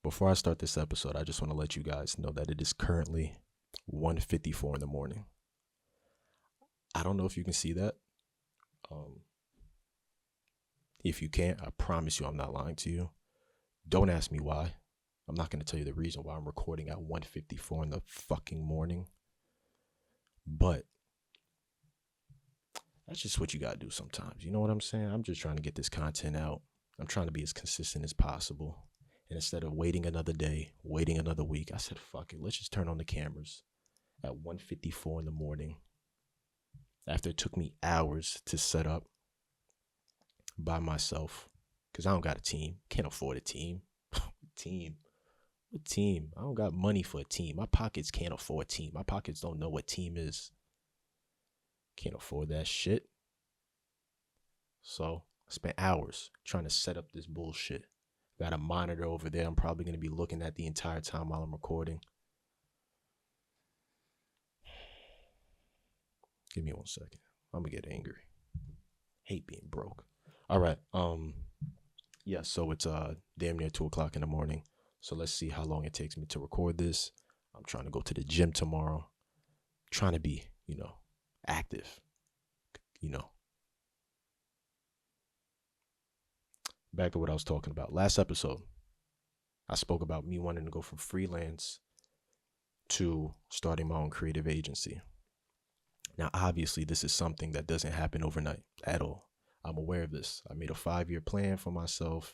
Before I start this episode, I just want to let you guys know that it is currently 1:54 in the morning. I don't know if you can see that. Um, if you can't, I promise you I'm not lying to you. Don't ask me why. I'm not going to tell you the reason why I'm recording at 1:54 in the fucking morning. But that's just what you got to do sometimes. You know what I'm saying? I'm just trying to get this content out. I'm trying to be as consistent as possible. And instead of waiting another day, waiting another week, I said, fuck it. Let's just turn on the cameras at 1:54 in the morning. After it took me hours to set up by myself, because I don't got a team. Can't afford a team. Team. What team? I don't got money for a team. My pockets can't afford a team. My pockets don't know what team is. Can't afford that shit. So I spent hours trying to set up this bullshit. Got a monitor over there. I'm probably going to be looking at the entire time while I'm recording. Give me 1 second. I'm going to get angry. Hate being broke. All right. Yeah, so it's damn near 2:00 in the morning. So let's see how long it takes me to record this. I'm trying to go to the gym tomorrow. Trying to be, active. Back to what I was talking about. Last episode, I spoke about me wanting to go from freelance to starting my own creative agency. Now, obviously, this is something that doesn't happen overnight at all. I'm aware of this. I made a 5-year plan for myself.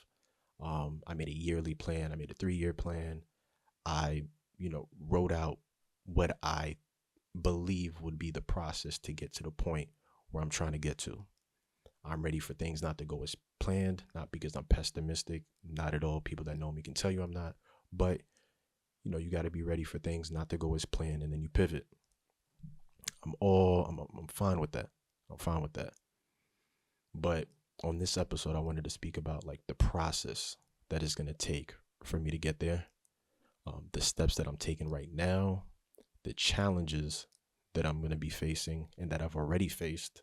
I made a yearly plan. I made a 3-year plan. I, wrote out what I believe would be the process to get to the point where I'm trying to get to. I'm ready for things not to go as planned, not because I'm pessimistic, not at all. People that know me can tell you I'm not, but you got to be ready for things not to go as planned, and then you pivot. I'm fine with that. I'm fine with that. But on this episode, I wanted to speak about like the process that is going to take for me to get there, the steps that I'm taking right now, the challenges that I'm going to be facing and that I've already faced,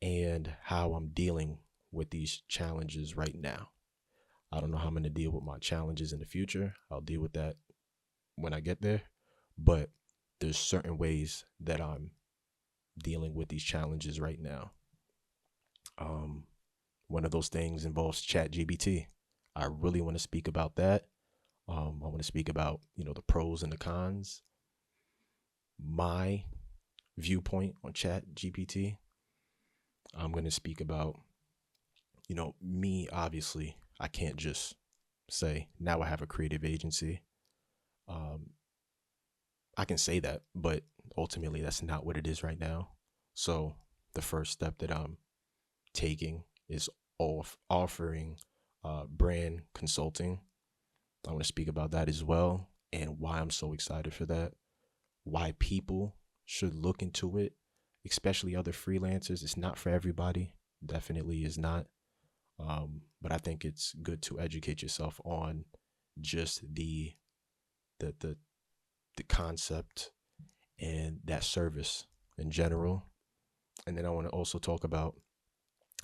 and how I'm dealing with these challenges right now. I don't know how I'm going to deal with my challenges in the future. I'll deal with that when I get there. But there's certain ways that I'm dealing with these challenges right now. One of those things involves ChatGPT. I really want to speak about that. I want to speak about, the pros and the cons, my viewpoint on ChatGPT. I'm going to speak about, me, obviously, I can't just say, now I have a creative agency. I can say that, but ultimately that's not what it is right now. So the first step that I'm taking is offering brand consulting. I want to speak about that as well, and why I'm so excited for that, why people should look into it, especially other freelancers. It's not for everybody, definitely is not. But I think it's good to educate yourself on just the concept and that service in general. And then I want to also talk about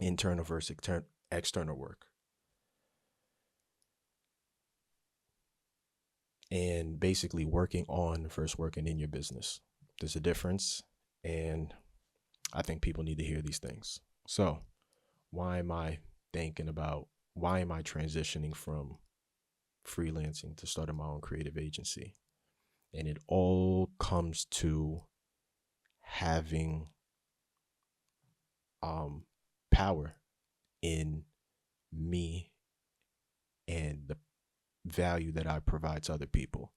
internal versus external work. And basically working on versus working in your business. There's a difference, and I think people need to hear these things. So why am I transitioning from freelancing to starting my own creative agency? And it all comes to having power in me and the value that I provide to other people,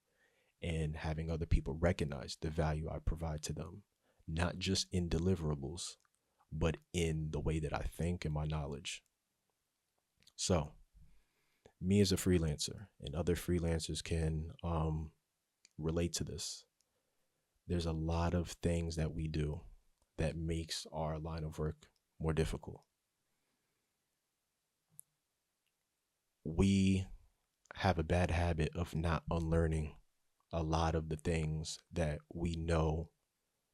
and having other people recognize the value I provide to them, not just in deliverables, but in the way that I think and my knowledge. So me as a freelancer, and other freelancers can relate to this, there's a lot of things that we do that makes our line of work more difficult. We have a bad habit of not unlearning a lot of the things that we know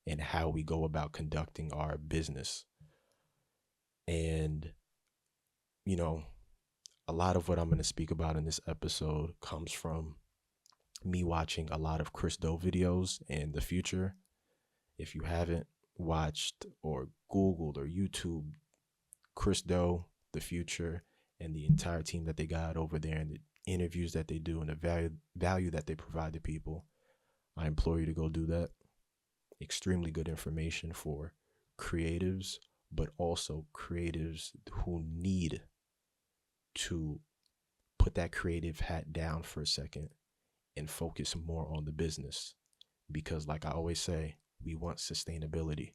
and how we go about conducting our business. And, a lot of what I'm going to speak about in this episode comes from me watching a lot of Chris Do videos in the future. If you haven't watched or Googled or YouTube Chris Do, the future, and the entire team that they got over there, and the interviews that they do, and the value that they provide to people, I implore you to go do that. Extremely good information for creatives, but also creatives who need to put that creative hat down for a second and focus more on the business. Because like I always say, we want sustainability.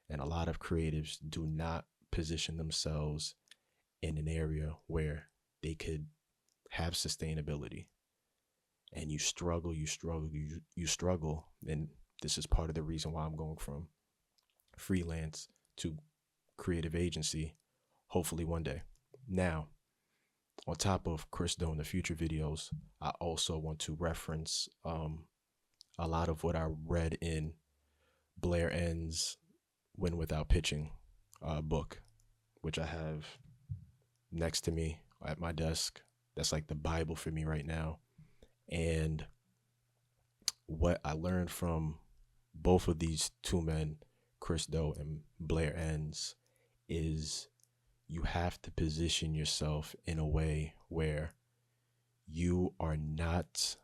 And a lot of creatives do not position themselves in an area where they could have sustainability. And you struggle. And this is part of the reason why I'm going from freelance to creative agency, hopefully one day. Now, on top of Chris Do in the future videos, I also want to reference a lot of what I read in Blair Enns' Win Without Pitching book, which I have next to me at my desk. That's like the Bible for me right now. And what I learned from both of these two men, Chris Do and Blair Enns, is you have to position yourself in a way where you are not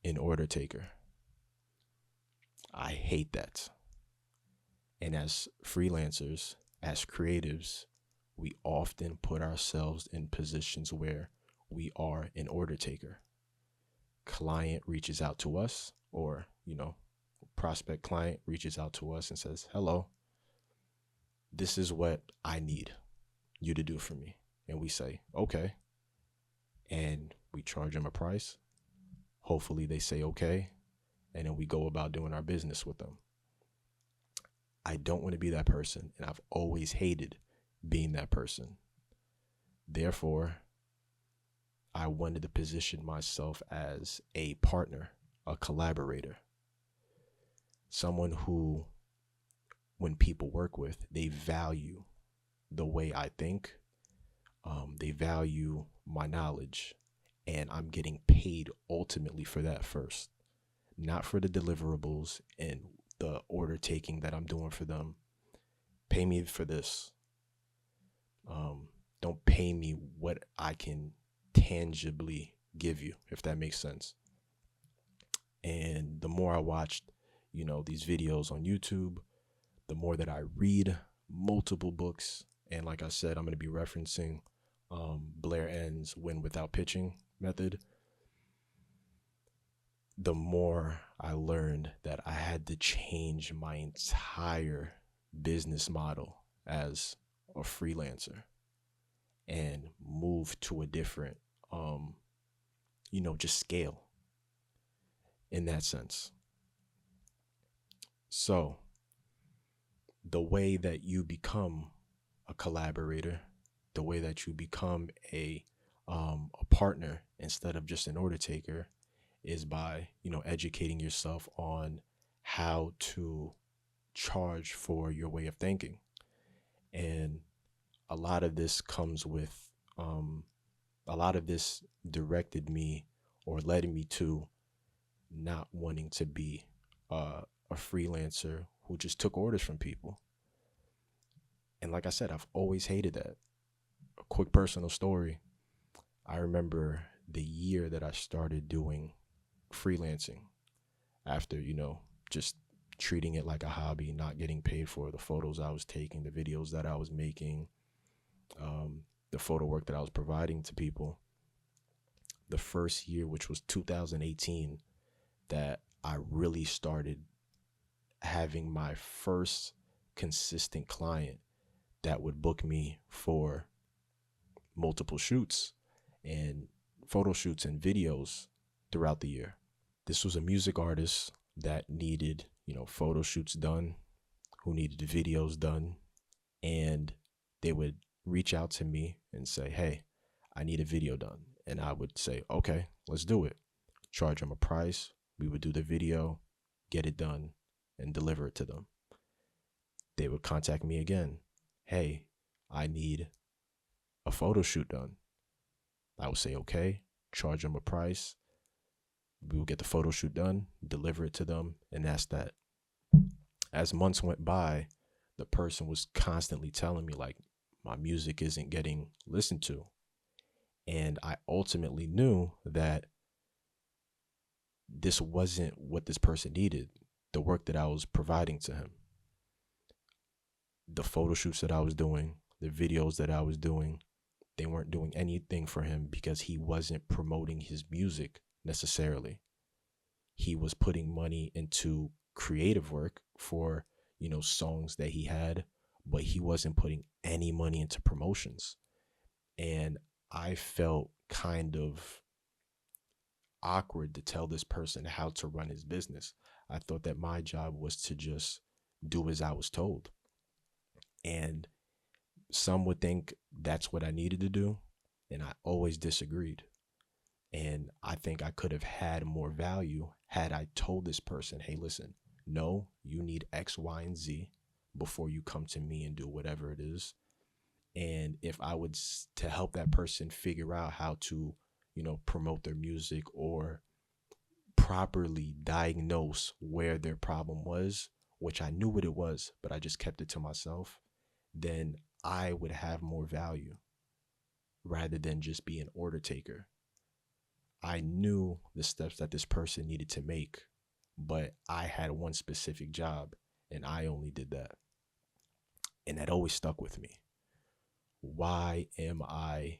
an order taker. I hate that. And as freelancers, as creatives, we often put ourselves in positions where we are an order taker. Client reaches out to us, or, prospect client reaches out to us and says, hello, this is what I need you to do for me. And we say, okay. And we charge them a price. Hopefully they say, okay. And then we go about doing our business with them. I don't want to be that person. And I've always hated being that person. Therefore, I wanted to position myself as a partner, a collaborator, someone who, when people work with, they value the way I think, they value my knowledge, and I'm getting paid ultimately for that first, not for the deliverables and the order taking that I'm doing for them. Pay me for this. Don't pay me what I can tangibly give you, if that makes sense. And the more I watched, these videos on YouTube, the more that I read multiple books. And like I said, I'm going to be referencing Blair Enns' Win Without Pitching method. The more I learned that I had to change my entire business model as a freelancer and move to a different, just scale in that sense. So the way that you become a collaborator, the way that you become a partner instead of just an order taker, is by, educating yourself on how to charge for your way of thinking. And a lot of this comes with, a lot of this directed me or led me to not wanting to be a freelancer who just took orders from people. And like I said, I've always hated that. A quick personal story. I remember the year that I started doing freelancing after, just treating it like a hobby, not getting paid for the photos I was taking, the videos that I was making, the photo work that I was providing to people. The first year, which was 2018, that I really started having my first consistent client that would book me for multiple shoots and photo shoots and videos throughout the year. This was a music artist that needed, photo shoots done, who needed the videos done, and they would reach out to me and say, hey, I need a video done. And I would say, okay, let's do it. Charge them a price. We would do the video, get it done, and deliver it to them. They would contact me again. Hey, I need a photo shoot done. I would say, okay, charge them a price. We will get the photo shoot done, deliver it to them, and that's that. As months went by, the person was constantly telling me, like, my music isn't getting listened to. And I ultimately knew that this wasn't what this person needed, the work that I was providing to him. The photo shoots that I was doing, the videos that I was doing, they weren't doing anything for him because he wasn't promoting his music necessarily. He was putting money into creative work for, songs that he had, but he wasn't putting any money into promotions. And I felt kind of awkward to tell this person how to run his business. I thought that my job was to just do as I was told. And some would think that's what I needed to do, and I always disagreed. And I think I could have had more value had I told this person, hey, listen, no, you need X, Y, and Z before you come to me and do whatever it is. And if I would to help that person figure out how to, promote their music or properly diagnose where their problem was, which I knew what it was, but I just kept it to myself, then I would have more value rather than just be an order taker. I knew the steps that this person needed to make, but I had one specific job and I only did that. And that always stuck with me. Why am I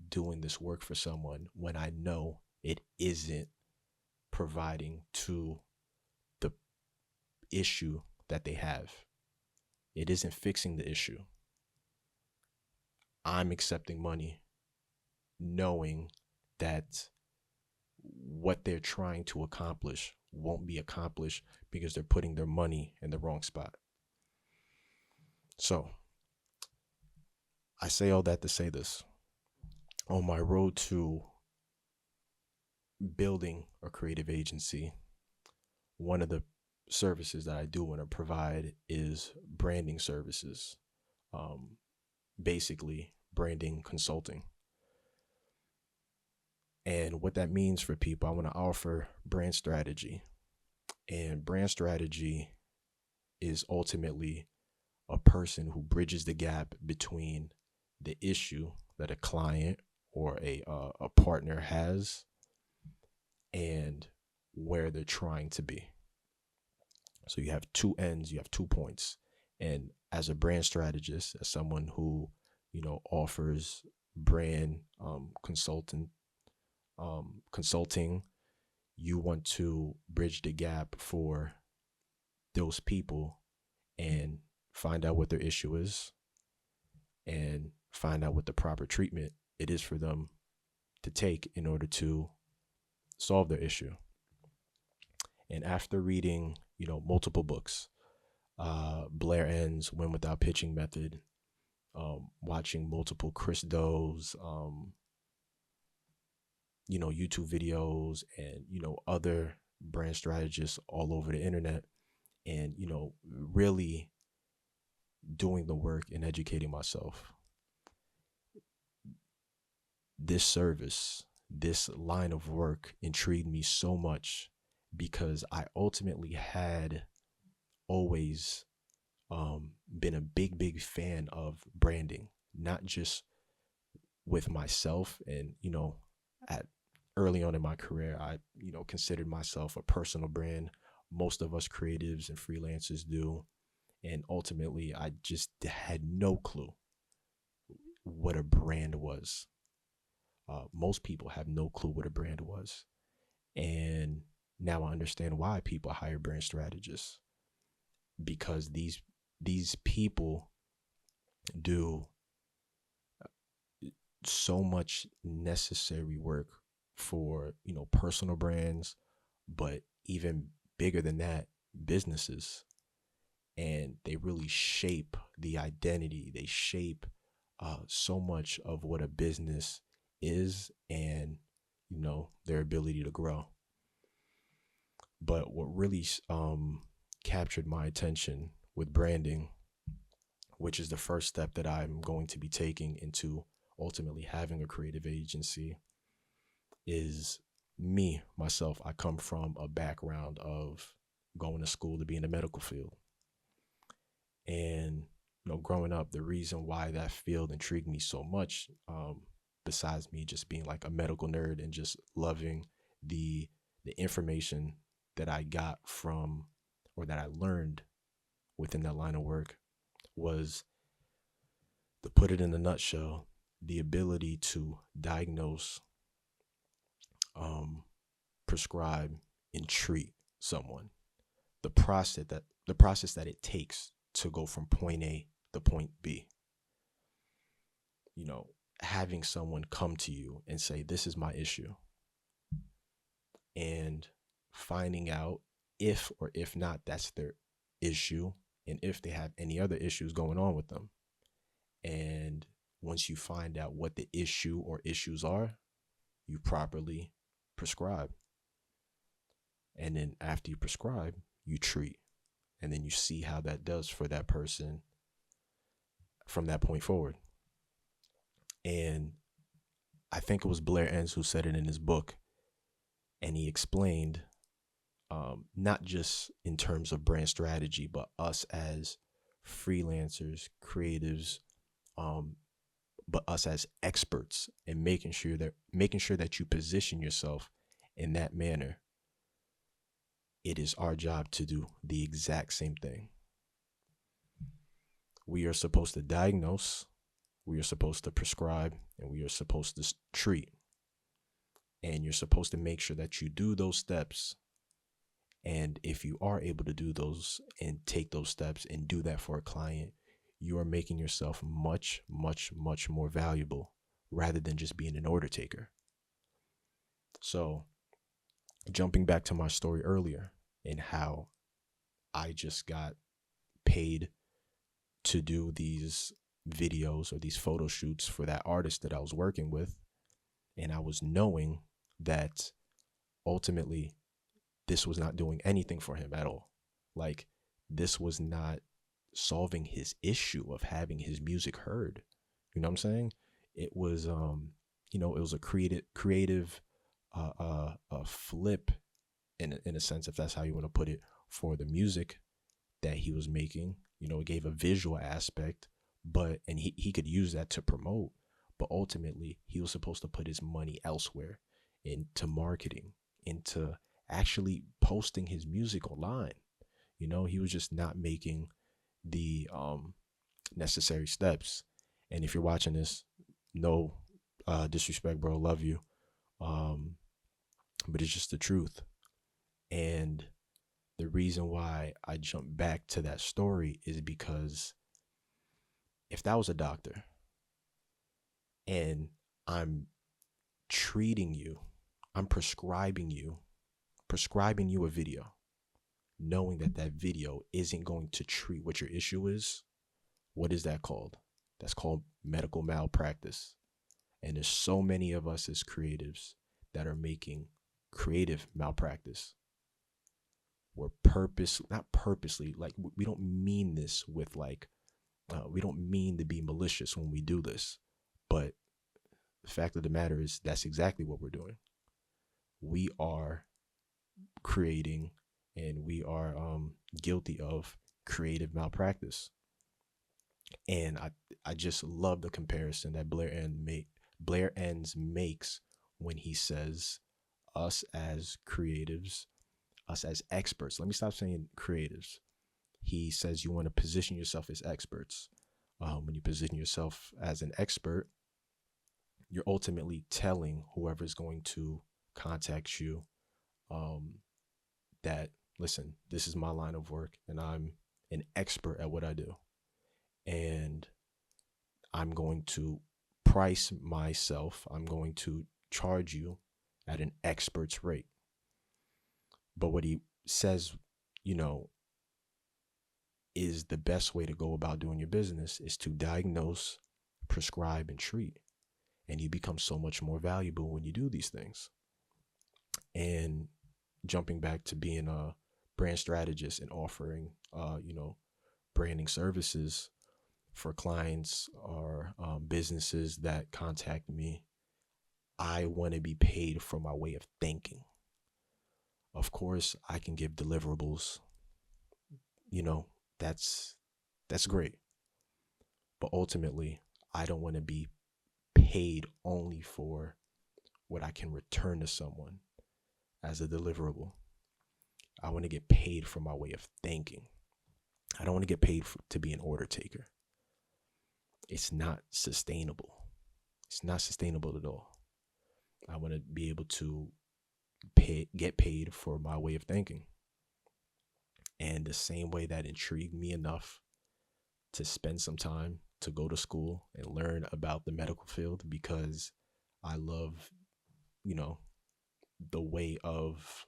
doing this work for someone when I know it isn't providing to the issue that they have? It isn't fixing the issue. I'm accepting money knowing that what they're trying to accomplish won't be accomplished because they're putting their money in the wrong spot. So I say all that to say this. On my road to building a creative agency, one of the services that I do want to provide is branding services. Basically, branding consulting. And what that means for people, I want to offer brand strategy. And brand strategy is ultimately a person who bridges the gap between the issue that a client or a partner has and where they're trying to be. So you have two ends, you have 2 points. And as a brand strategist, as someone who, offers brand consulting, you want to bridge the gap for those people and find out what their issue is and find out what the proper treatment it is for them to take in order to solve their issue. And after reading, multiple books, Blair Enns' Win Without Pitching Method, watching multiple Chris Doe's, YouTube videos and, other brand strategists all over the internet and, really doing the work and educating myself. This service, this line of work intrigued me so much because I ultimately had always been a big fan of branding, not just with myself. And, at early on in my career, I, considered myself a personal brand. Most of us creatives and freelancers do. And ultimately, I just had no clue what a brand was. Most people have no clue what a brand was. And now I understand why people hire brand strategists, because these people do so much necessary work for, personal brands, but even bigger than that, businesses. And they really shape the identity. They shape so much of what a business is and, their ability to grow. But what really captured my attention with branding, which is the first step that I'm going to be taking into ultimately having a creative agency is myself. I come from a background of going to school to be in the medical field. And, growing up, the reason why that field intrigued me so much, besides me just being like a medical nerd and just loving the information that I got from, or that I learned within that line of work, was, to put it in a nutshell, the ability to diagnose, prescribe, and treat someone. The process that it takes to go from point A to point B. Having someone come to you and say, "This is my issue," and finding out if or if not that's their issue, and if they have any other issues going on with them. And once you find out what the issue or issues are, you properly prescribe. And then after you prescribe, you treat. And then you see how that does for that person from that point forward. And I think it was Blair Enns who said it in his book. And he explained, not just in terms of brand strategy, but us as freelancers, creatives, but us as experts, and making sure that you position yourself in that manner. It is our job to do the exact same thing. We are supposed to diagnose, we are supposed to prescribe, and we are supposed to treat. And you're supposed to make sure that you do those steps. And if you are able to do those and take those steps and do that for a client, you are making yourself much, much, much more valuable, rather than just being an order taker. So, jumping back to my story earlier, and how I just got paid to do these videos or these photo shoots for that artist that I was working with. And I was knowing that ultimately this was not doing anything for him at all. Like, this was not solving his issue of having his music heard. You know what I'm saying? It was, it was a creative flip, in a sense, if that's how you want to put it, for the music that he was making. It gave a visual aspect, and he could use that to promote. But ultimately, he was supposed to put his money elsewhere, into marketing, into actually posting his music online. He was just not making the necessary steps. And if you're watching this, no disrespect, bro, love you, but it's just the truth. And the reason why I jump back to that story is because if that was a doctor and I'm treating you, I'm prescribing you a video, knowing that video isn't going to treat what your issue is, what is that called? That's called medical malpractice. And there's so many of us as creatives that are making creative malpractice. We're not purposely, like, we don't mean this with we don't mean to be malicious when we do this. But the fact of the matter is, that's exactly what we're doing. We are creating, and we are guilty of creative malpractice. And I just love the comparison that Blair Enns makes when he says us as creatives, us as experts. Let me stop saying creatives. He says you want to position yourself as experts. When you position yourself as an expert, you're ultimately telling whoever is going to contact you that, listen, this is my line of work and I'm an expert at what I do. And I'm going to price myself, I'm going to charge you at an expert's rate. But what he says, is the best way to go about doing your business is to diagnose, prescribe, and treat. And you become so much more valuable when you do these things. And jumping back to being a brand strategist and offering, branding services for clients or businesses that contact me, I want to be paid for my way of thinking. Of course, I can give deliverables. You know, that's great. But ultimately, I don't want to be paid only for what I can return to someone as a deliverable. I want to get paid for my way of thinking. I don't want to get paid to be an order taker. It's not sustainable. It's not sustainable at all. I want to be able to get paid for my way of thinking. And the same way that intrigued me enough to spend some time to go to school and learn about the medical field, because I love, the way of,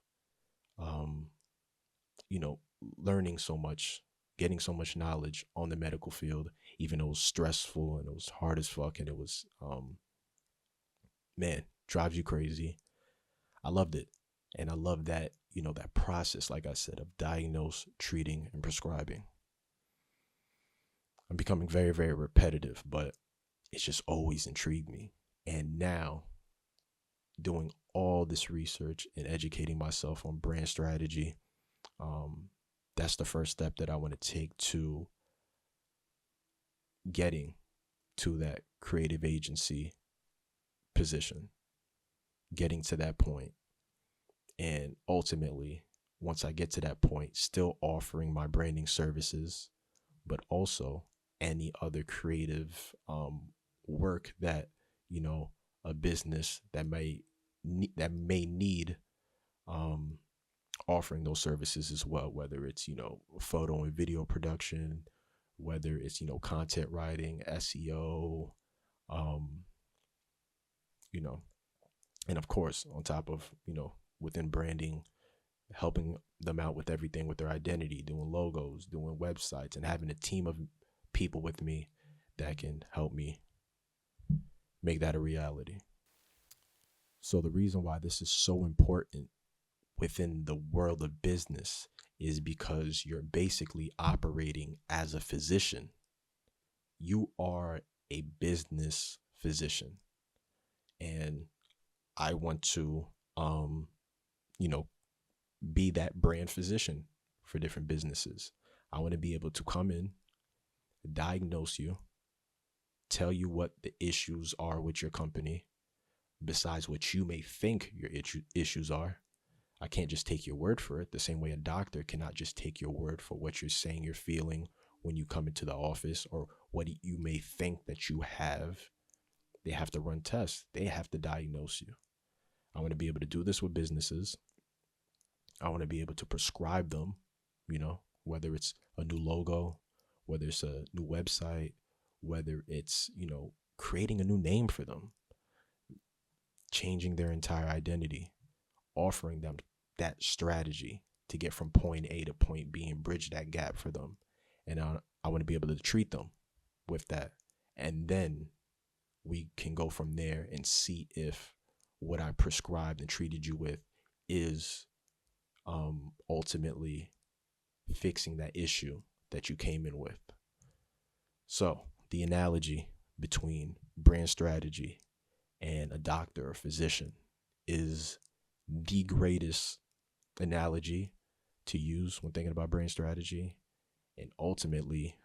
learning so much, getting so much knowledge on the medical field, even though it was stressful and it was hard as fuck and it was, man, drives you crazy. I loved it. And I love that, that process, like I said, of diagnose, treating, and prescribing. I'm becoming very, very repetitive, but it's just always intrigued me. And now, doing all this research and educating myself on brand strategy, that's the first step that I want to take to getting to that creative agency position, getting to that point. And ultimately, once I get to that point, still offering my branding services, but also any other creative work that, a business that may need offering those services as well, whether it's, photo and video production, whether it's, content writing, SEO, and of course, on top of, within branding, helping them out with everything with their identity, doing logos, doing websites, and having a team of people with me that can help me make that a reality. So the reason why this is so important within the world of business is because you're basically operating as a physician. You are a business physician. And I want to, be that brand physician for different businesses. I want to be able to come in, diagnose you, tell you what the issues are with your company, besides what you may think your issues are. I can't just take your word for it, the same way a doctor cannot just take your word for what you're saying you're feeling when you come into the office, or what you may think that you have. They have to run tests. They have to diagnose you. I want to be able to do this with businesses. I want to be able to prescribe them, whether it's a new logo, whether it's a new website, whether it's, creating a new name for them, changing their entire identity, offering them that strategy to get from point A to point B and bridge that gap for them. And I want to be able to treat them with that. And then we can go from there and see if what I prescribed and treated you with is ultimately fixing that issue that you came in with. So the analogy between brand strategy and a doctor or physician is the greatest analogy to use when thinking about brand strategy. And ultimately,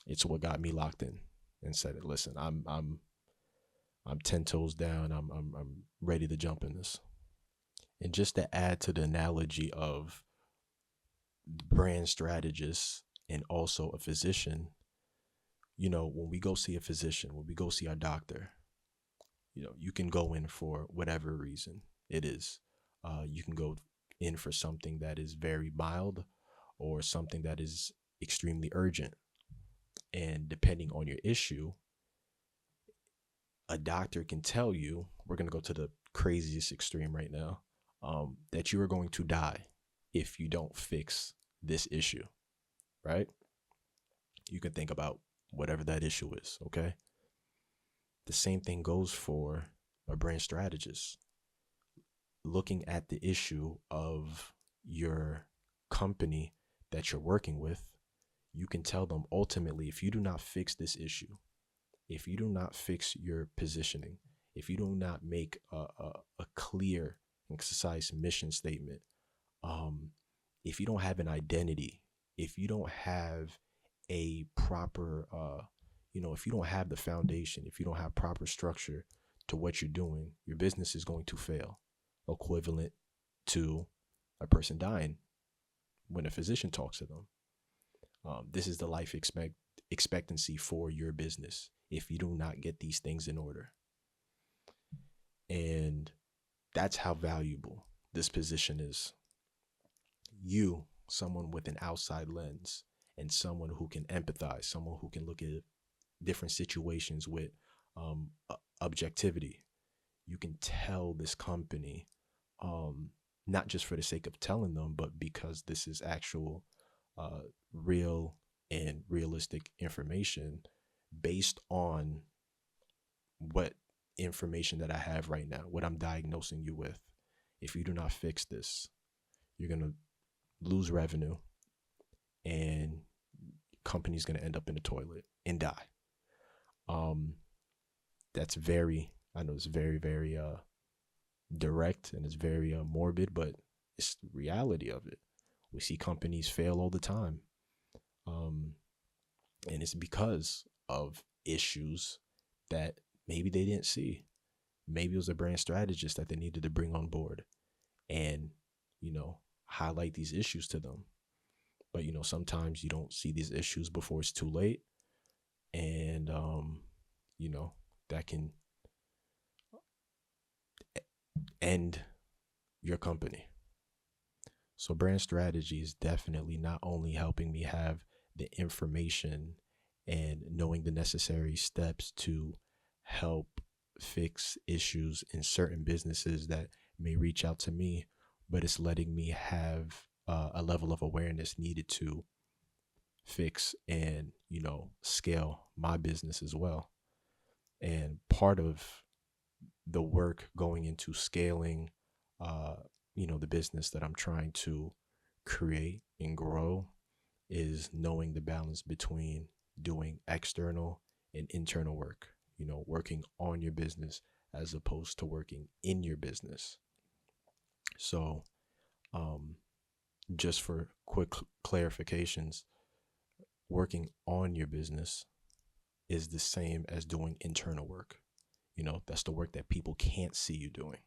it's what got me locked in and said, listen, I'm 10 toes down. I'm ready to jump in this. And just to add to the analogy of brand strategist and also a physician, when we go see a physician, when we go see our doctor, you can go in for whatever reason it is. You can go in for something that is very mild or something that is extremely urgent. And depending on your issue, a doctor can tell you, we're going to go to the craziest extreme right now, that you are going to die if you don't fix this issue, right? You can think about whatever that issue is, okay? The same thing goes for a brand strategist. Looking at the issue of your company that you're working with, you can tell them ultimately, if you do not fix this issue, if you do not fix your positioning, if you do not make a clear and concise mission statement, if you don't have an identity, if you don't have a proper, if you don't have the foundation, if you don't have proper structure to what you're doing, your business is going to fail, equivalent to a person dying when a physician talks to them. This is the life expectancy for your business if you do not get these things in order. And that's how valuable this position is. You, someone with an outside lens and someone who can empathize, someone who can look at different situations with objectivity. You can tell this company, not just for the sake of telling them, but because this is actual real and realistic information based on what information that I have right now, what I'm diagnosing you with. If you do not fix this, you're going to lose revenue and company's going to end up in the toilet and die. That's I know it's very, very direct and it's very morbid, but it's the reality of it. We see companies fail all the time. And it's because of issues that maybe they didn't see. Maybe it was a brand strategist that they needed to bring on board and, highlight these issues to them. But, sometimes you don't see these issues before it's too late. And, that can end your company. So brand strategy is definitely not only helping me have the information and knowing the necessary steps to help fix issues in certain businesses that may reach out to me, but it's letting me have a level of awareness needed to fix and, scale my business as well. And part of the work going into scaling, the business that I'm trying to create and grow is knowing the balance between doing external and internal work, working on your business as opposed to working in your business. So, just for quick clarifications, working on your business is the same as doing internal work. That's the work that people can't see you doing,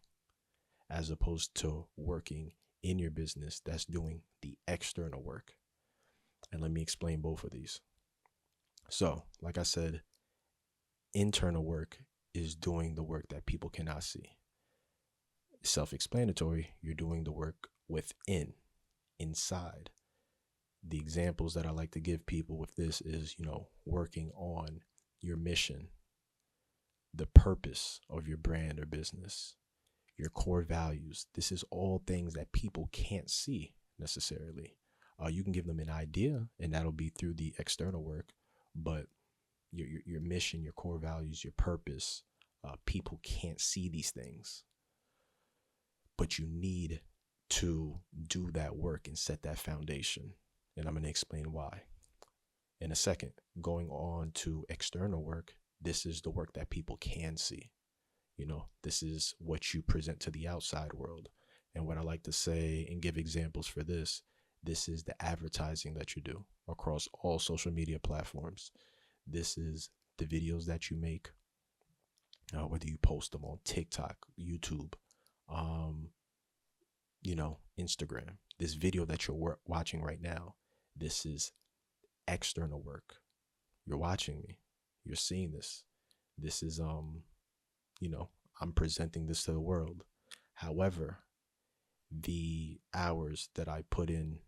as opposed to working in your business that's doing the external work. And let me explain both of these. So, like I said, internal work is doing the work that people cannot see. Self-explanatory, you're doing the work within, inside. The examples that I like to give people with this is, working on your mission, the purpose of your brand or business, your core values. This is all things that people can't see necessarily. You can give them an idea, and that'll be through the external work, but your mission, your core values, your purpose, people can't see these things. But you need to do that work and set that foundation. And I'm going to explain why in a second. Going on to external work, this is the work that people can see. This is what you present to the outside world. And what I like to say and give examples for this is the advertising that you do across all social media platforms. This is the videos that you make, whether you post them on TikTok, YouTube, Instagram. This video that you're watching right now, this is external work. You're watching me. You're seeing this. This is, I'm presenting this to the world. However, the hours that I put in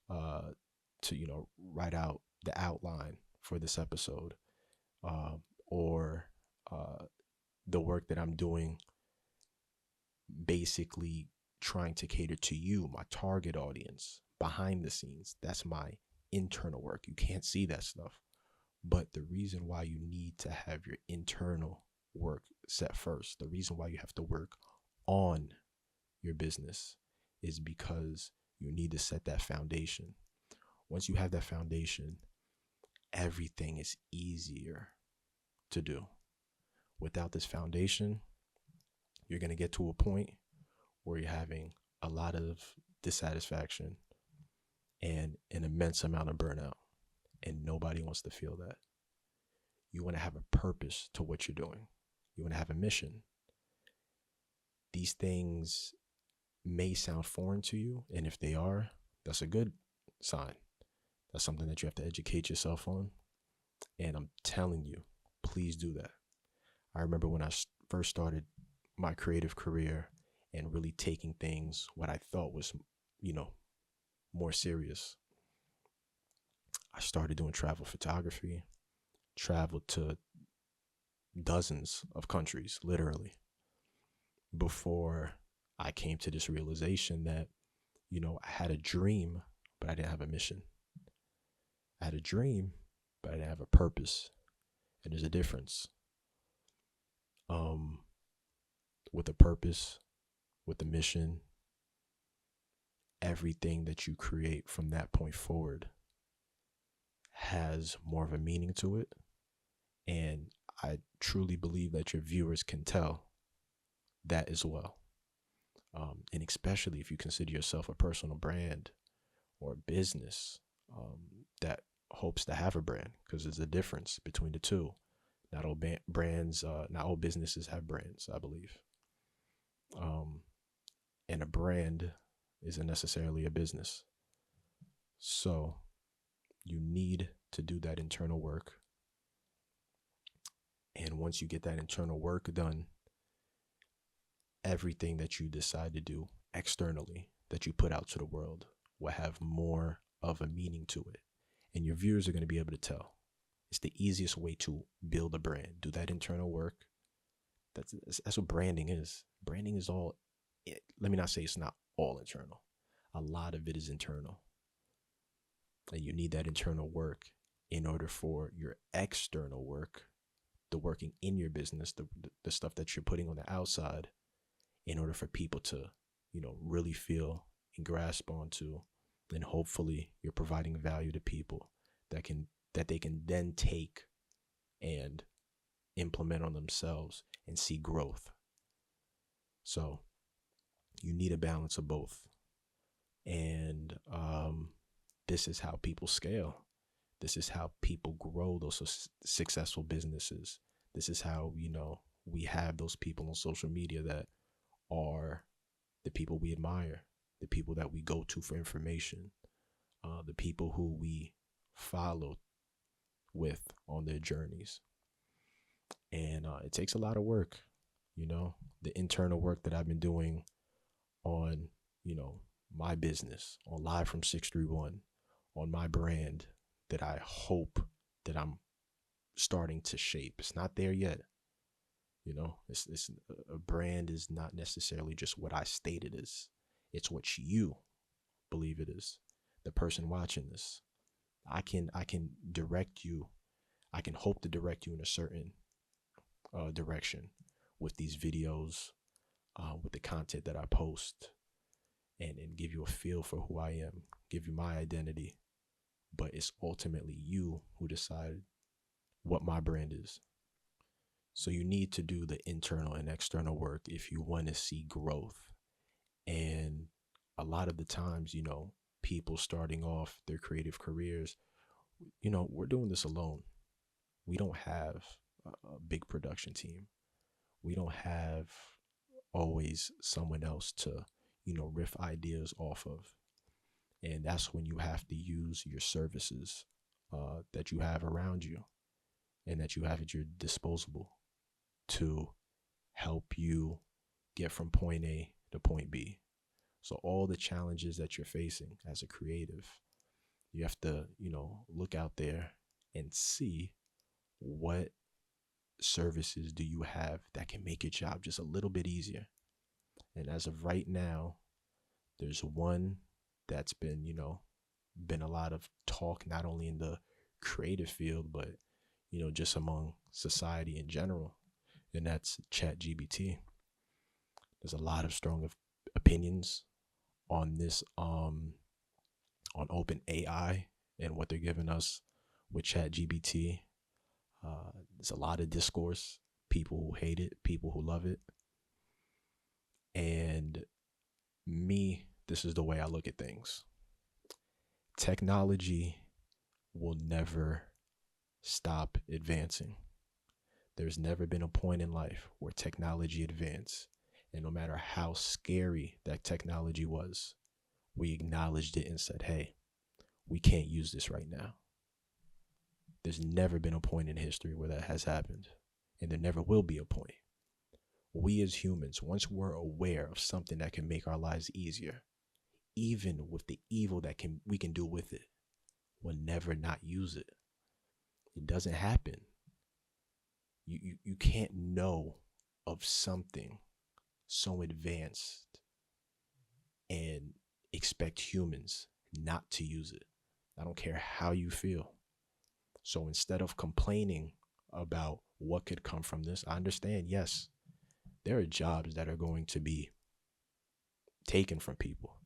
to, write out the outline for this episode, or the work that I'm doing, basically trying to cater to you, my target audience, behind the scenes. That's my internal work. You can't see that stuff. But the reason why you need to have your internal work set first, the reason why you have to work on your business, is because you need to set that foundation. Once you have that foundation, everything is easier to do. Without this foundation, you're going to get to a point where you're having a lot of dissatisfaction and an immense amount of burnout, and nobody wants to feel that. You want to have a purpose to what you're doing. You want to have a mission. These things may sound foreign to you, and if they are, that's a good sign. That's something that you have to educate yourself on, and I'm telling you, please do that. I remember when I first started my creative career and really taking things what I thought was, more serious. I started doing travel photography, traveled to dozens of countries, literally, before I came to this realization that, I had a dream, but I didn't have a mission. I had a dream, but I didn't have a purpose. And there's a difference. With a purpose, with a mission, everything that you create from that point forward has more of a meaning to it. And I truly believe that your viewers can tell that as well. And especially if you consider yourself a personal brand or a business that hopes to have a brand, because there's a difference between the two. Not all brands, not all businesses have brands, I believe. And a brand isn't necessarily a business. So you need to do that internal work. And once you get that internal work done, everything that you decide to do externally, that you put out to the world, will have more of a meaning to it. And your viewers are going to be able to tell. It's the easiest way to build a brand. Do that internal work. That's what branding is. Branding is all, let me not say it's not all internal. A lot of it is internal. And you need that internal work in order for your external work, the working in your business, the stuff that you're putting on the outside, in order for people to, really feel and grasp onto. And hopefully you're providing value to people that they can then take and implement on themselves and see growth. So you need a balance of both. And this is how people scale. This is how people grow those successful businesses. This is how, we have those people on social media that are the people we admire, the people that we go to for information, the people who we follow with on their journeys. And it takes a lot of work, the internal work that I've been doing on, my business, on Live from 631, on my brand that I hope that I'm starting to shape. It's not there yet. It's a brand is not necessarily just what I state it is. It's what you believe it is. The person watching this, I can direct you. I can hope to direct you in a certain direction with these videos, with the content that I post, and give you a feel for who I am, give you my identity. But it's ultimately you who decide what my brand is. So you need to do the internal and external work if you want to see growth. And a lot of the times, people starting off their creative careers, we're doing this alone. We don't have a big production team. We don't have always someone else to, riff ideas off of. And that's when you have to use your services that you have around you and that you have at your disposal to help you get from point A to point B. So all the challenges that you're facing as a creative, you have to, look out there and see what services do you have that can make your job just a little bit easier. And as of right now, there's one that's been, been a lot of talk, not only in the creative field, but, just among society in general. And that's ChatGPT. There's a lot of strong opinions on this, on open AI and what they're giving us with ChatGPT. There's a lot of discourse, people who hate it, people who love it. And me, this is the way I look at things. Technology will never stop advancing. There's never been a point in life where technology advanced, and no matter how scary that technology was, we acknowledged it and said, hey, we can't use this right now. There's never been a point in history where that has happened, and there never will be a point. We as humans, once we're aware of something that can make our lives easier, even with the evil that we can do with it, we'll never not use it. It doesn't happen. You can't know of something so advanced and expect humans not to use it. I don't care how you feel. So instead of complaining about what could come from this, I understand, yes, there are jobs that are going to be taken from people.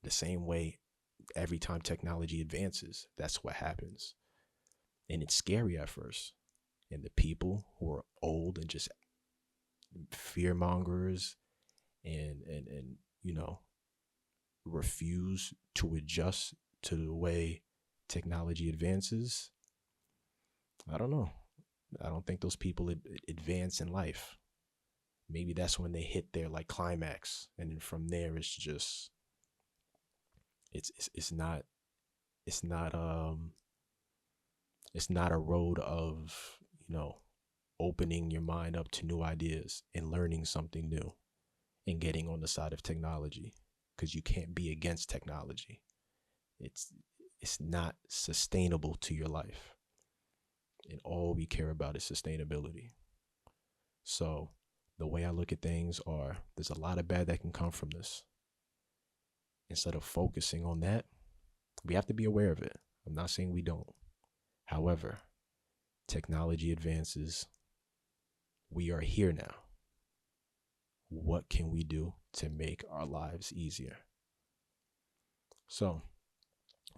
The same way every time technology advances, that's what happens. And it's scary at first. And the people who are old and just fear mongers and refuse to adjust to the way technology advances, I don't know. I don't think those people advance in life. Maybe that's when they hit their like climax, and then from there it's just it's not a road of opening your mind up to new ideas and learning something new and getting on the side of technology, because you can't be against technology. It's not sustainable to your life, and all we care about is sustainability. So the way I look at things are, there's a lot of bad that can come from this. Instead of focusing on that, we have to be aware of it. I'm not saying we don't. However, technology advances. We are here now. What can we do to make our lives easier? So,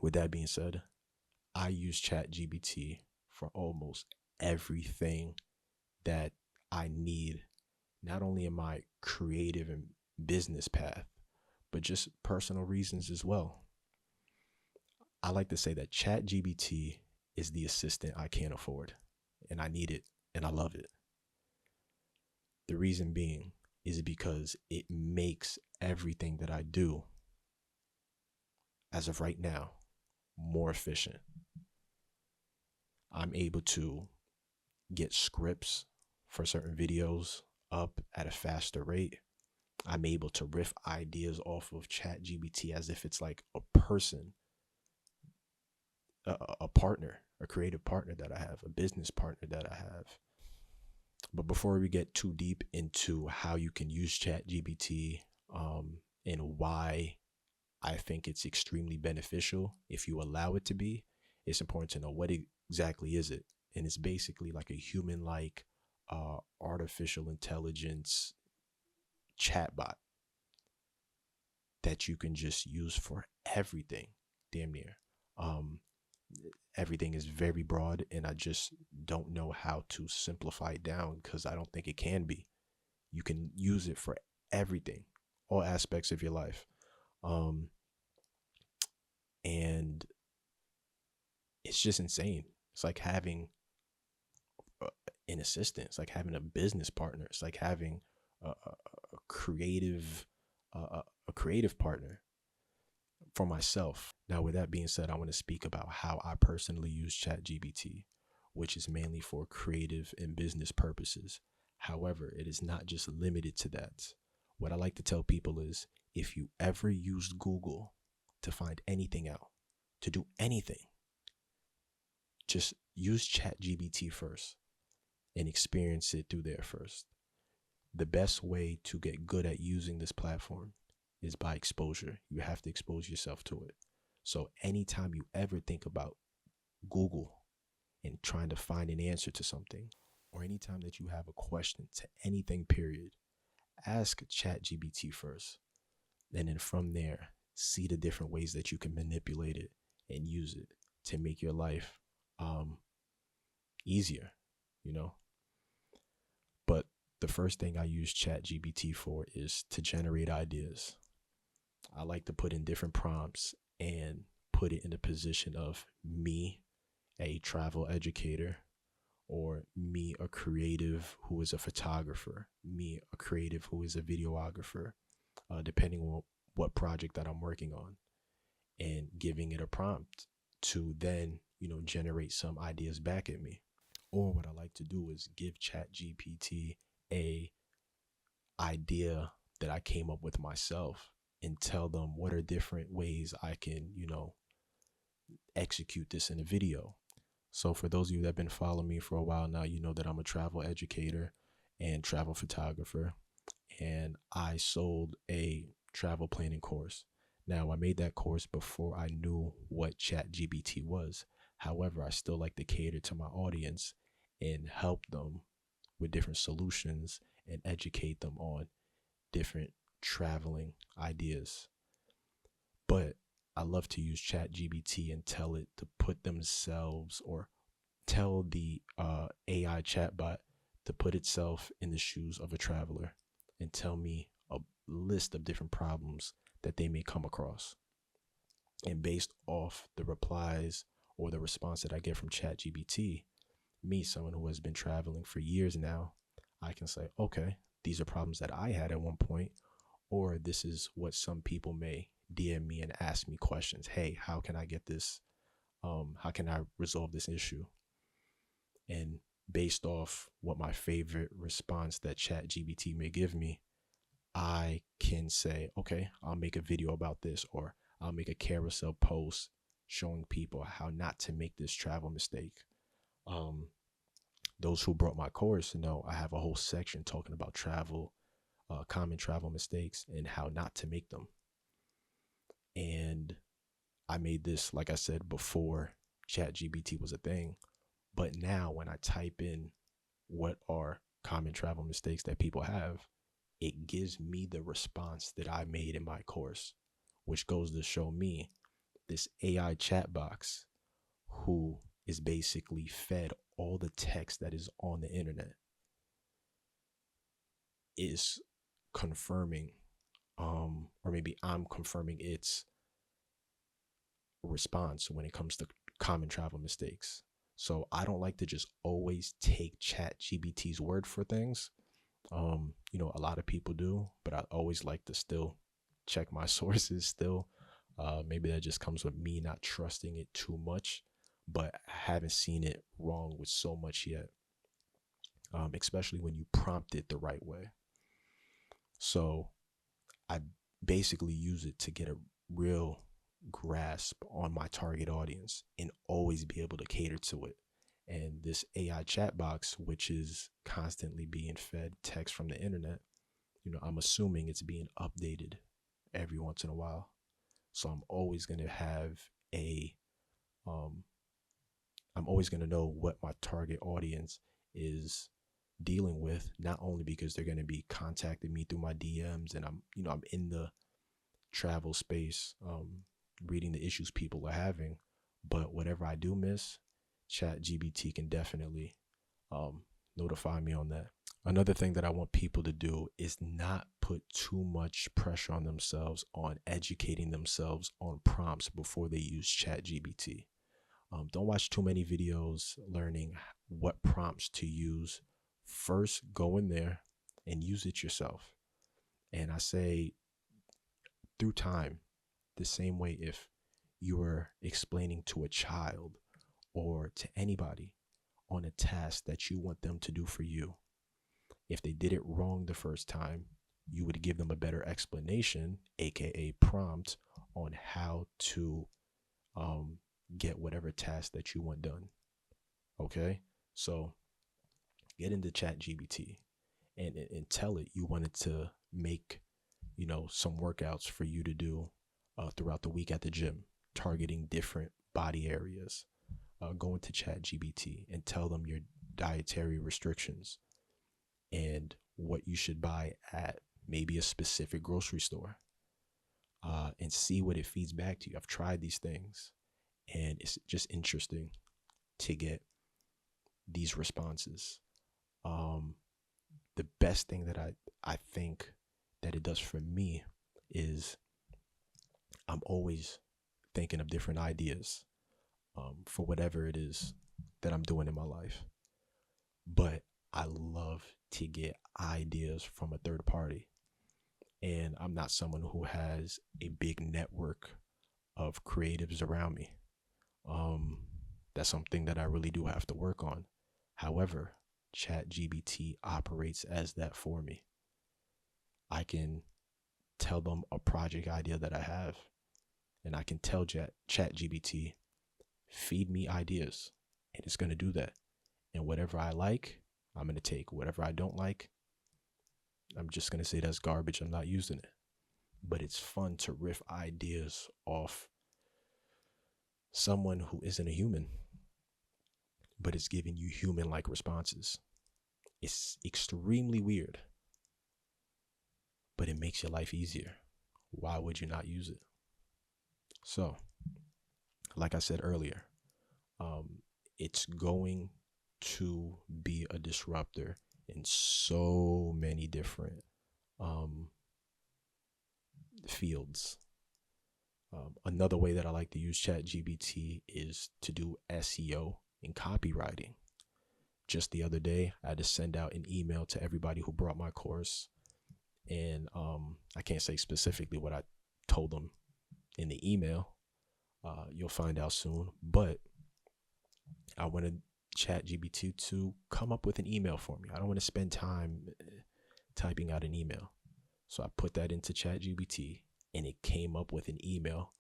with that being said, I use ChatGPT for almost everything that I need, not only in my creative and business path, but just personal reasons as well. I like to say that ChatGPT is the assistant I can't afford, and I need it, and I love it. The reason being is because it makes everything that I do, as of right now, more efficient. I'm able to get scripts for certain videos up at a faster rate. I'm able to riff ideas off of ChatGPT as if it's like a person, a partner, a creative partner that I have, a business partner that I have. But before we get too deep into how you can use ChatGPT and why I think it's extremely beneficial if you allow it to be, it's important to know what exactly is it. And it's basically like a human-like artificial intelligence chatbot that you can just use for everything, damn near. Everything is very broad, and I just don't know how to simplify it down, because I don't think it can be. You can use it for everything, all aspects of your life. And it's just insane. It's like having an assistant. It's like having a business partner. It's like having a creative partner for myself. Now, with that being said, I want to speak about how I personally use ChatGPT, which is mainly for creative and business purposes. However, it is not just limited to that. What I like to tell people is, if you ever used Google to find anything out, to do anything, just use ChatGPT first and experience it through there first. The best way to get good at using this platform is by exposure. You have to expose yourself to it. So anytime you ever think about Google and trying to find an answer to something, or anytime that you have a question to anything, period, ask ChatGPT first. And then from there, see the different ways that you can manipulate it and use it. to make your life easier, you know. But the first thing I use ChatGPT for is to generate ideas. I like to put in different prompts and put it in the position of me, a travel educator, or me, a creative who is a photographer, me, a creative who is a videographer, depending on what project that I'm working on, and giving it a prompt to then, generate some ideas back at me. Or what I like to do is give ChatGPT a idea that I came up with myself and tell them what are different ways I can, execute this in a video. So for those of you that have been following me for a while now, you know that I'm a travel educator and travel photographer, and I sold a travel planning course. Now, I made that course before I knew what ChatGPT was. However, I still like to cater to my audience and help them with different solutions and educate them on different traveling ideas. But I love to use ChatGPT and tell it to put themselves, or tell the AI chatbot to put itself in the shoes of a traveler and tell me a list of different problems that they may come across. And based off the replies or the response that I get from ChatGPT, me, someone who has been traveling for years now, I can say, okay, these are problems that I had at one point, or this is what some people may DM me and ask me questions. Hey, how can I get this? How can I resolve this issue? And based off what my favorite response that ChatGPT may give me, I can say, okay, I'll make a video about this, or I'll make a carousel post showing people how not to make this travel mistake. Those who brought my course know I have a whole section talking about travel, common travel mistakes and how not to make them. And I made this, like I said, before ChatGPT was a thing. But now when I type in what are common travel mistakes that people have, it gives me the response that I made in my course, which goes to show me this AI chat box who is basically fed all the text that is on the internet is confirming, or maybe I'm confirming its response when it comes to common travel mistakes. So I don't like to just always take ChatGPT's word for things. A lot of people do, but I always like to still check my sources still. Maybe that just comes with me not trusting it too much, but I haven't seen it wrong with so much yet, especially when you prompt it the right way. So I basically use it to get a real grasp on my target audience and always be able to cater to it. And this AI chat box, which is constantly being fed text from the internet, I'm assuming it's being updated every once in a while. So I'm always going to have I'm always going to know what my target audience is dealing with, not only because they're going to be contacting me through my DMs and I'm in the travel space, reading the issues people are having, but whatever I do miss, ChatGPT can definitely notify me on that. Another thing that I want people to do is not put too much pressure on themselves on educating themselves on prompts before they use ChatGPT. Don't watch too many videos learning what prompts to use. First, go in there and use it yourself. And I say through time, the same way if you were explaining to a child or to anybody on a task that you want them to do for you. If they did it wrong the first time, you would give them a better explanation, aka prompt, on how to get whatever task that you want done. Okay, so get into ChatGPT and tell it you wanted to make some workouts for you to do throughout the week at the gym, targeting different body areas. Go into ChatGPT and tell them your dietary restrictions and what you should buy at maybe a specific grocery store, and see what it feeds back to you. I've tried these things And it's just interesting to get these responses. The best thing that I think that it does for me is I'm always thinking of different ideas for whatever it is that I'm doing in my life. But I love to get ideas from a third party. And I'm not someone who has a big network of creatives around me. That's something that I really do have to work on. However, ChatGPT operates as that for me. I can tell them a project idea that I have, and I can tell ChatGPT, feed me ideas, and it's going to do that. And whatever I like, I'm going to take. Whatever I don't like, I'm just going to say that's garbage. I'm not using it. But it's fun to riff ideas off someone who isn't a human, but it's giving you human-like responses. It's extremely weird, but it makes your life easier. Why would you not use it? So, like I said earlier, it's going to be a disruptor in so many different fields. Another way that I like to use ChatGPT is to do SEO and copywriting. Just the other day, I had to send out an email to everybody who brought my course. And I can't say specifically what I told them in the email. You'll find out soon. But I wanted ChatGPT to come up with an email for me. I don't want to spend time typing out an email. So I put that into ChatGPT, and it came up with an email.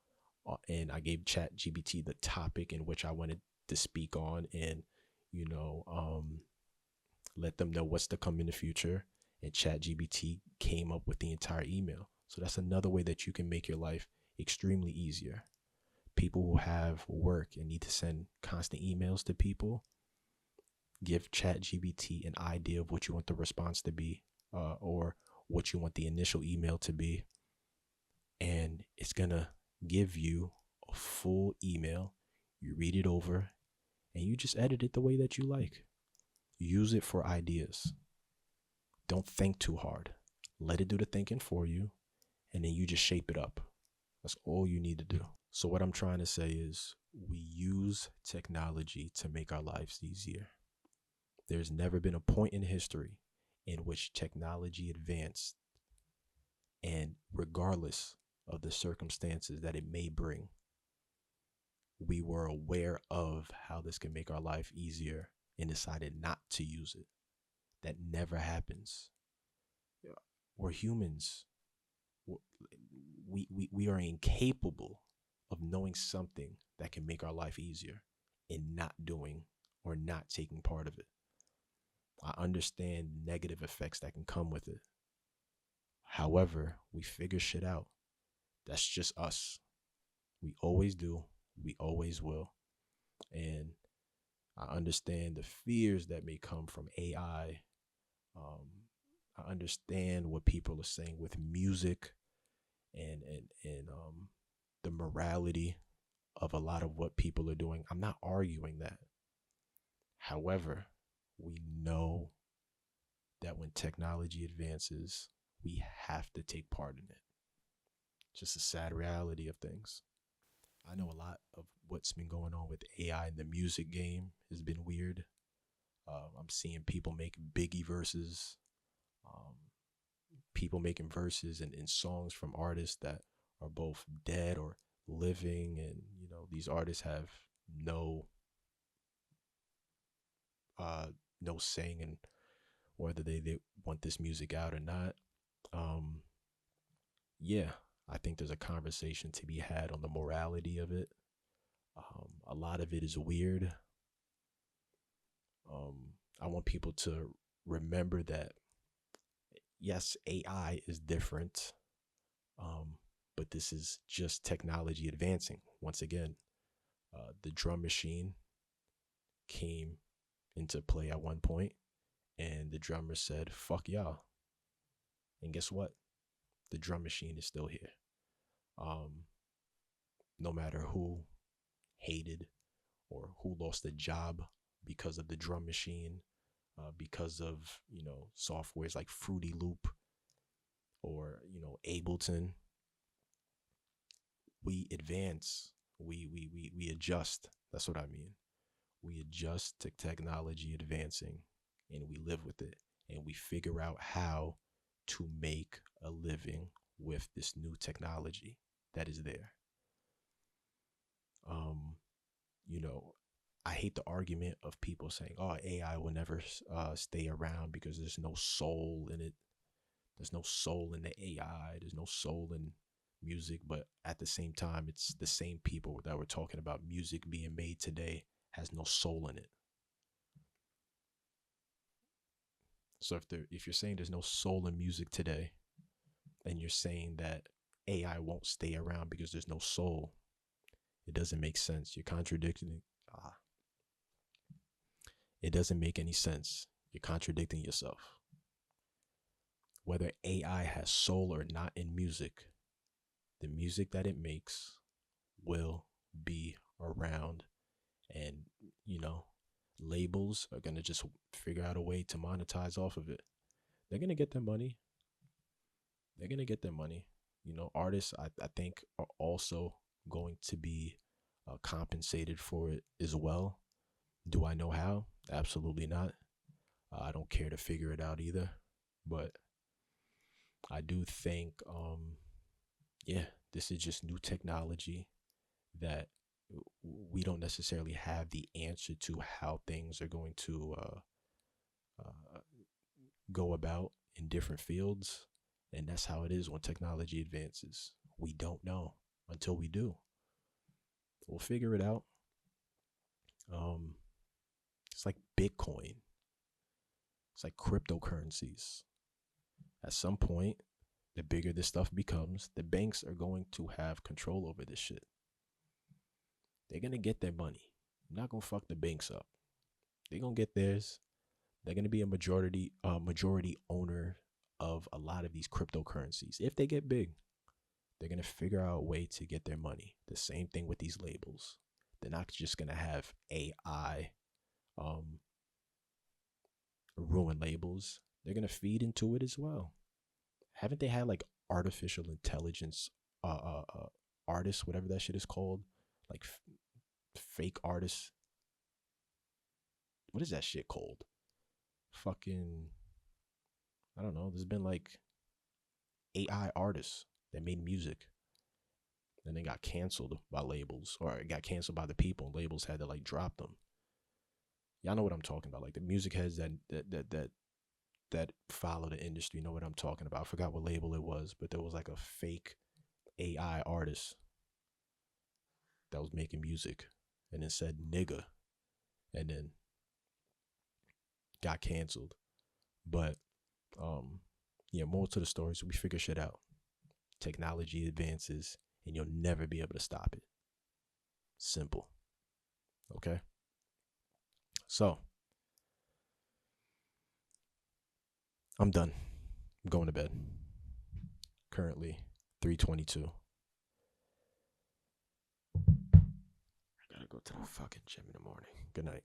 And I gave ChatGPT the topic in which I wanted to speak on, and let them know what's to come in the future. And ChatGPT came up with the entire email. So that's another way that you can make your life extremely easier. People who have work and need to send constant emails to people, give ChatGPT an idea of what you want the response to be, or what you want the initial email to be. And it's going to give you a full email. You read it over and you just edit it the way that you like. Use it for ideas. Don't think too hard. Let it do the thinking for you, and then you just shape it up. That's all you need to do. So what I'm trying to say is we use technology to make our lives easier. There's never been a point in history in which technology advanced, and regardless of the circumstances that it may bring, we were aware of how this can make our life easier and decided not to use it. That never happens. We're humans. We are incapable of knowing something that can make our life easier and not doing or not taking part of it. I understand negative effects that can come with it. However, we figure shit out. That's just us. We always do. We always will. And I understand the fears that may come from AI. I understand what people are saying with music and the morality of a lot of what people are doing. I'm not arguing that. However, we know that when technology advances, we have to take part in it. Just a sad reality of things. I know a lot of what's been going on with AI in the music game has been weird. I'm seeing people make Biggie verses, people making verses and songs from artists that are both dead or living, and these artists have no saying in whether they want this music out or not. Yeah, I think there's a conversation to be had on the morality of it. A lot of it is weird. I want people to remember that, yes, AI is different, but this is just technology advancing. Once again, the drum machine came into play at one point, and the drummer said, fuck y'all. And guess what? The drum machine is still here. No matter who hated, or who lost a job because of the drum machine, because of, softwares like Fruity Loop or, Ableton. We advance, we adjust. That's what I mean. We adjust to technology advancing, and we live with it, and we figure out how to make a living with this new technology that is there. I hate the argument of people saying, "Oh, AI will never stay around because there's no soul in it. There's no soul in the AI. There's no soul in music." But at the same time, it's the same people that were talking about music being made today has no soul in it. So if you're saying there's no soul in music today, and you're saying that AI won't stay around because there's no soul, it doesn't make sense. You're contradicting. It doesn't make any sense. You're contradicting yourself. Whether AI has soul or not in music, the music that it makes will be around, and labels are going to just figure out a way to monetize off of it. They're going to get their money. Artists, I think, are also going to be compensated for it as well. Do I know how? Absolutely not. I don't care to figure it out either. But I do think, this is just new technology that we don't necessarily have the answer to how things are going to go about in different fields. And that's how it is when technology advances. We don't know until we do. We'll figure it out. It's like Bitcoin. It's like cryptocurrencies. At some point, the bigger this stuff becomes, the banks are going to have control over this shit. They're going to get their money. I'm not going to fuck the banks up. They're going to get theirs. They're going to be a majority owner of a lot of these cryptocurrencies. If they get big, they're going to figure out a way to get their money. The same thing with these labels. They're not just going to have AI ruin labels. They're going to feed into it as well. Haven't they had like artificial intelligence artists, whatever that shit is called? Like fake artists. What is that shit called? Fucking, I don't know. There's been like AI artists that made music. Then they got canceled by labels, or it got canceled by the people. Labels had to like drop them. Y'all know what I'm talking about. Like the music heads that follow the industry know what I'm talking about. I forgot what label it was, but there was like a fake AI artist that was making music, and it said nigga, and then got canceled. But more to the story. So we figure shit out. Technology advances, and you'll never be able to stop it. Simple. Okay? So, I'm done. I'm going to bed. Currently, 3:22. I gotta go to the fucking gym in the morning. Good night.